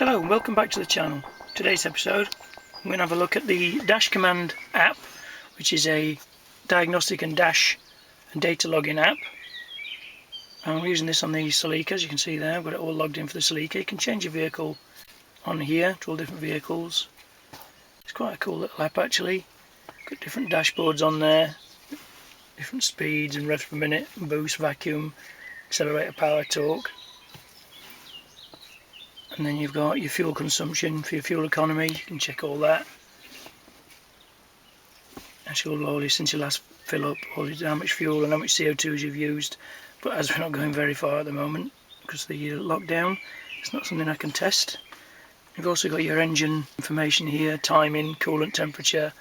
Hello and welcome back to the channel. Today's episode I'm going to have a look at the Dash Command app, which is a diagnostic and dash and data logging app. I'm using this on the Celica, as you can see there. I've got it all logged in for the Celica. You can change your vehicle on here to all different vehicles. It's quite a cool little app actually. Got different dashboards on there, different speeds and revs per minute, boost, vacuum, accelerator, power, torque. And then you've got your fuel consumption for your fuel economy. You can check all that. Actually, since you last fill up, how much fuel and how much CO2 you've used. But as we're not going very far at the moment because of the lockdown, it's not something I can test. You've also got your engine information here, timing, coolant temperature,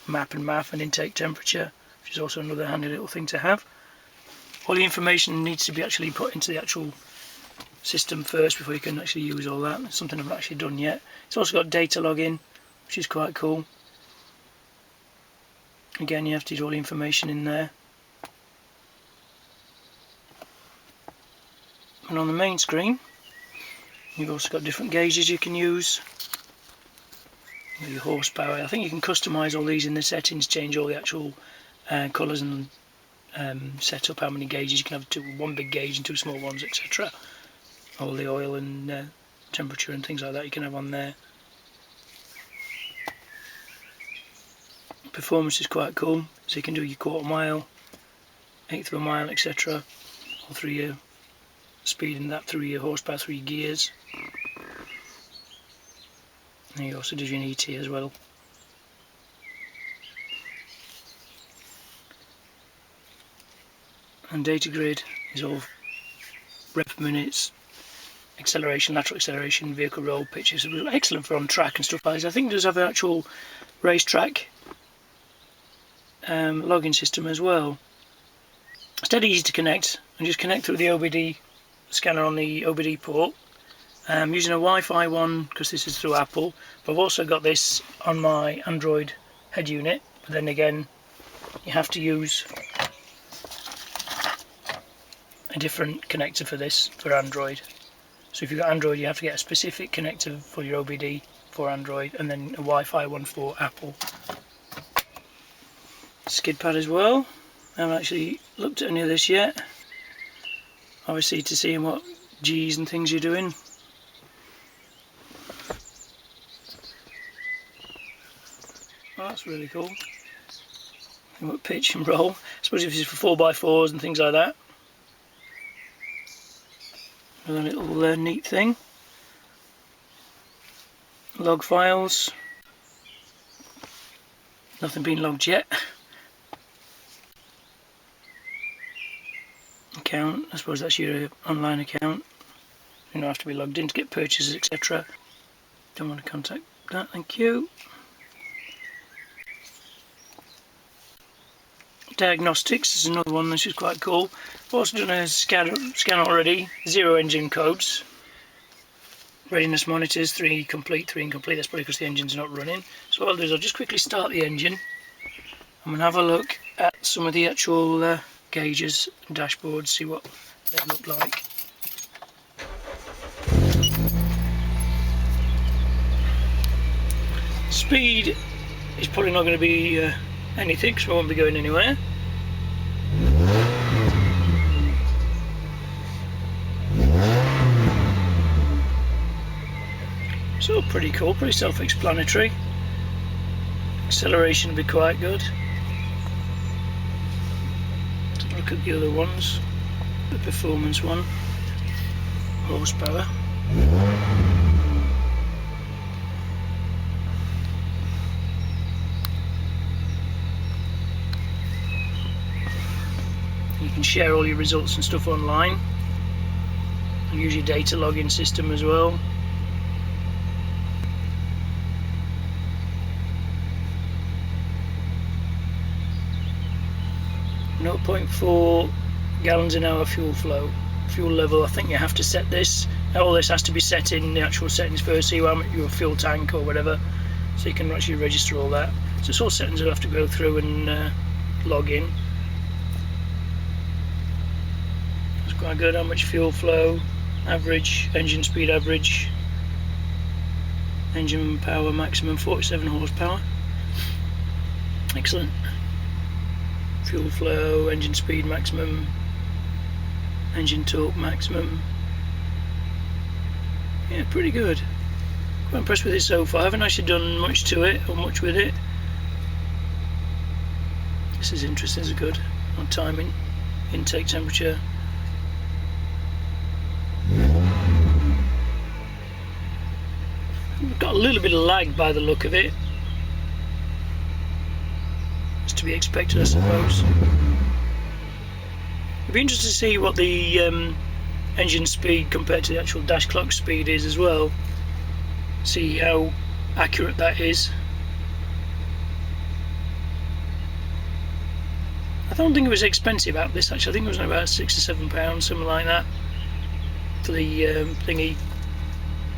map and MAF, and intake temperature, which is also another handy little thing to have. All the information needs to be actually put into the actual system first before you can actually use all that. It's something I've not actually done yet. It's also got data login, which is quite cool. Again, you have to do all the information in there. And on the main screen, you've also got different gauges you can use. Your horsepower. I think you can customise all these in the settings, change all the actual colours and set up how many gauges you can have, one big gauge and two small ones, etc. All the oil and temperature and things like that you can have on there. Performance is quite cool, so you can do your quarter mile, eighth of a mile, etc. all through your speed and that, through your horsepower, through your gears. And you also do your ET as well. And data grid is all rev per minutes, acceleration, lateral acceleration, vehicle roll, pitches. Excellent for on track and stuff like this. I think it does have an actual racetrack logging system as well. It's dead easy to connect, and just connect through the OBD scanner on the OBD port. I'm using a Wi-Fi one because this is through Apple, but I've also got this on my Android head unit. But then again, you have to use a different connector for this, for Android. So if you've got Android, you have to get a specific connector for your OBD for Android, and then a Wi-Fi one for Apple. Skid pad as well. I haven't actually looked at any of this yet. Obviously to see what G's and things you're doing. Oh, that's really cool. And what pitch and roll. I suppose if it's for 4x4s and things like that. Another little neat thing. Log files. Nothing been logged yet. Account. I suppose that's your online account. You don't have to be logged in to get purchases, etc. Don't want to contact that. Thank you. Diagnostics is another one. This is quite cool. I've also done a scan already. 0 engine codes. Readiness monitors, 3 complete, 3 incomplete. That's probably because the engine's not running. So what I'll do is I'll just quickly start the engine. I'm going to have a look at some of the actual gauges and dashboards, see what they look like. Speed is probably not going to be anything because we won't be going anywhere. So pretty cool, pretty self-explanatory. Acceleration will be quite good. Let's look at the other ones. The performance one. Horsepower. You can share all your results and stuff online, and use your data logging system as well. .4 gallons an hour fuel level. I think you have to set this. All this has to be set in the actual settings first, so you have your fuel tank or whatever, so you can actually register all that. So it's all settings you'll have to go through and log in. It's quite good. How much fuel flow, average, engine speed average, Engine power maximum 47 horsepower. Excellent. Fuel flow, engine speed maximum, engine torque maximum. Yeah, pretty good. Quite impressed with it so far. I haven't actually done much to it or much with it. This is interesting, this is good. On timing, intake temperature. We've got a little bit of lag by the look of it. It's to be expected, I suppose. It'd be interesting to see what the engine speed compared to the actual dash clock speed is as well. See how accurate that is. I don't think it was expensive out this actually. I think it was about £6 or £7, something like that, for the thingy.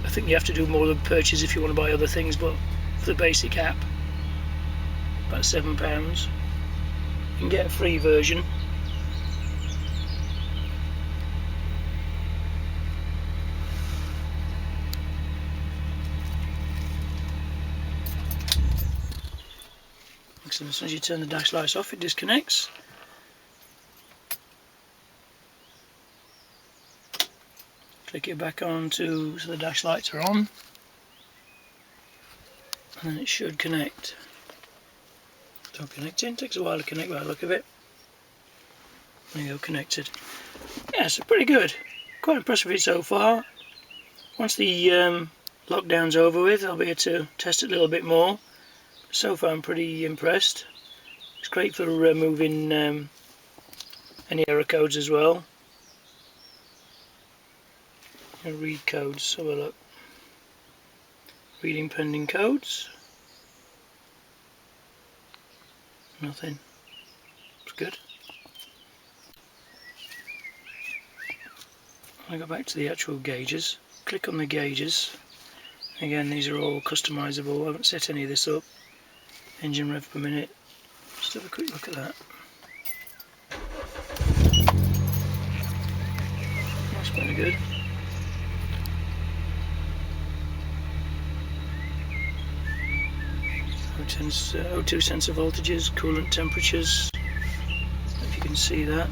I think you have to do more than purchase if you want to buy other things, but for the basic app, about £7. You can get a free version. Excellent. As soon as you turn the dash lights off, it disconnects. Click it back on so the dash lights are on, and then it should connect. Still connecting. Takes a while to connect by the look of it. There you go, connected. Yeah, so pretty good. Quite impressed with it so far. Once the lockdown's over with, I'll be able to test it a little bit more. So far I'm pretty impressed. It's great for removing any error codes as well. Read codes, have a look. Reading pending codes. Nothing. It's good. I go back to the actual gauges. Click on the gauges. Again, these are all customizable. I haven't set any of this up. Engine rev per minute. Just have a quick look at that. That's pretty good. O2 sensor voltages, coolant temperatures, if you can see that.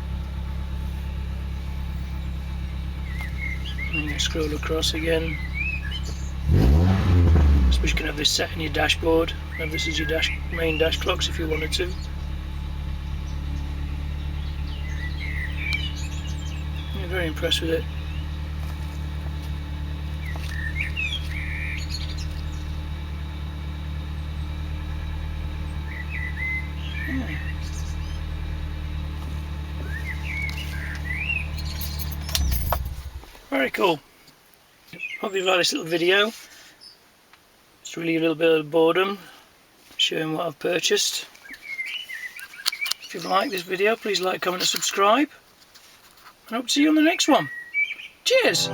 And you scroll across again. I suppose you can have this set in your dashboard. Have this as your main dash clocks if you wanted to. I'm very impressed with it. Very cool. Hope you've liked this little video. It's really a little bit of boredom showing what I've purchased. If you've liked this video, please like, comment and subscribe. And I hope to see you on the next one. Cheers!